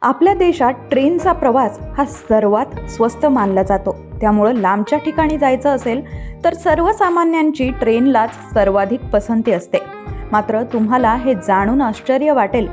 आपल्या देशात ट्रेनचा प्रवास हा सर्वात स्वस्त मानला जातो. त्यामुळे लांबच्या ठिकाणी जायचं असेल तर सर्वसामान्यांची ट्रेनलाच सर्वाधिक पसंती असते. मात्र तुम्हाला हे जाणून आश्चर्य वाटेल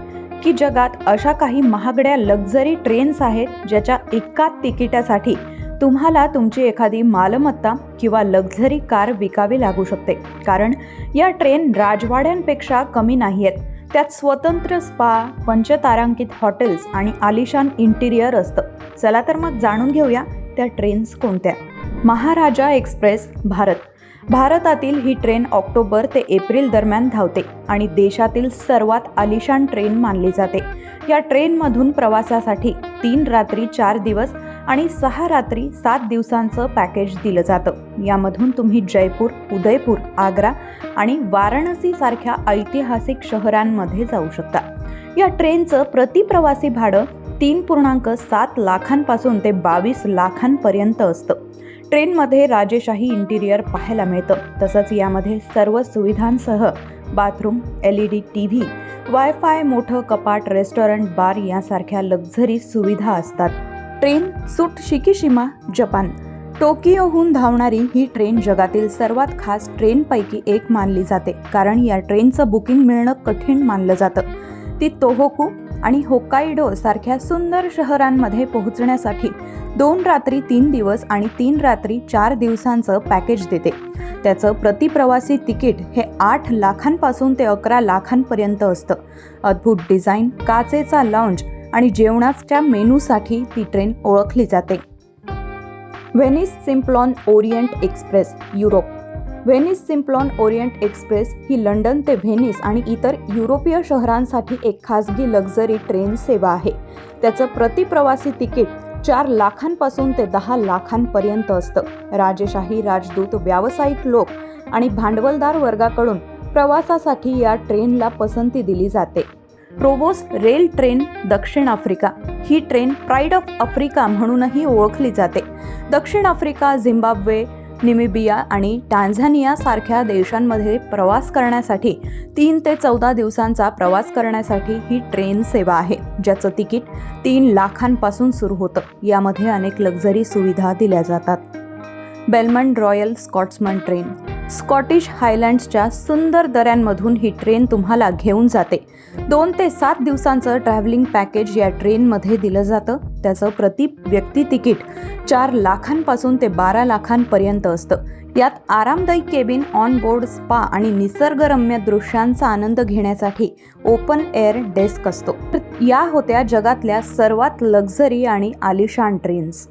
की जगात अशा काही महागड्या लक्झरी ट्रेन्स आहेत ज्याच्या एका तिकिटासाठी तुम्हाला तुमची एखादी मालमत्ता किंवा लक्झरी कार विकावी लागू शकते. कारण या ट्रेन राजवाड्यांपेक्षा कमी नाहीत. त्यात स्वतंत्र स्पा, पंचतारांकित हॉटेल्स आणि आलिशान इंटिरियर असतं. चला तर मग जाणून घेऊया त्या ट्रेन्स कोणत्या. महाराजा एक्सप्रेस भारतातील ही ट्रेन ऑक्टोबर ते एप्रिल दरम्यान धावते आणि देशातील सर्वात आलिशान ट्रेन मानली जाते. या ट्रेनमधून प्रवासासाठी 3 रात्री 4 दिवस आणि 6 रात्री 7 दिवसांचं पॅकेज दिलं जातं. यामधून तुम्ही जयपूर, उदयपूर, आग्रा आणि वाराणसी सारख्या ऐतिहासिक शहरांमध्ये जाऊ शकता. या ट्रेनचं प्रति प्रवासी भाडं 3.7 लाखांपासून ते 22 लाखांपर्यंत असतं. ट्रेनमध्ये राजेशाही इंटिरियर पाहायला मिळतं. तसंच यामध्ये सर्व सुविधांसह बाथरूम, LED TV, वायफाय, मोठं कपाट, रेस्टॉरंट, बार यासारख्या लक्झरी सुविधा असतात. Train Tsushima, Japan. टोकियोहून धावणारी ही ट्रेन जगातील सर्वात खास ट्रेनपैकी एक मानली जाते. कारण या ट्रेनचं बुकिंग मिळणं कठीण मानलं जातं. ती तोहोकू आणि होक्काइडो सारख्या सुंदर शहरांमध्ये पोहोचण्यासाठी 2 रात्री 3 दिवस आणि 3 रात्री 4 दिवसांचं पॅकेज देते. त्याचं प्रतिप्रवासी तिकीट हे 8 लाखांपासून ते 11 लाखांपर्यंत असतं. अद्भुत डिझाईन, काचेचा लाऊंज आणि जेवणाच्या मेनूसाठी ती ट्रेन ओळखली जाते. Venice Simplon Orient Express, Europe. Venice Simplon Orient Express ही लंडन ते व्हेनिस आणि इतर युरोपीय शहरांसाठी एक खासगी लक्झरी ट्रेन सेवा आहे. त्याचं प्रतिप्रवासी तिकीट 4 लाखांपासून ते 10 लाखांपर्यंत असतं. राजेशाही, राजदूत, व्यावसायिक लोक आणि भांडवलदार वर्गाकडून प्रवासासाठी या ट्रेनला पसंती दिली जाते. प्रोवोस रेल ट्रेन, दक्षिण Africa. He train pride of Africa म्हणूनही ओळखली जाते. दक्षिण आफ्रिका, झिम्बाब्वे, नामिबिया आणि टांझानिया सारख्या देशांमध्ये प्रवास करण्यासाठी 3 ते 14 दिवसांचा प्रवास करण्यासाठी ही ट्रेन सेवा आहे, ज्याचं तिकीट 3 लाखांपासून सुरू होतं. यामध्ये अनेक लक्झरी सुविधा दिल्या जातात. बेलमंड रॉयल स्कॉट्समन ट्रेन. स्कॉटिश हायलँड्सच्या सुंदर दऱ्यांमधून ही ट्रेन तुम्हाला घेऊन जाते. 2 ते 7 दिवसांचं ट्रॅव्हलिंग पॅकेज या ट्रेनमध्ये दिलं जातं. त्याचं प्रति व्यक्ती तिकीट 4 लाखांपासून ते 12 लाखांपर्यंत असतं. यात आरामदायी केबिन, ऑन बोर्ड स्पा आणि निसर्गरम्य दृश्यांचा आनंद घेण्यासाठी ओपन एअर डेस्क असतो. या होत्या जगातल्या सर्वात लक्झरी आणि आलिशान ट्रेन्स.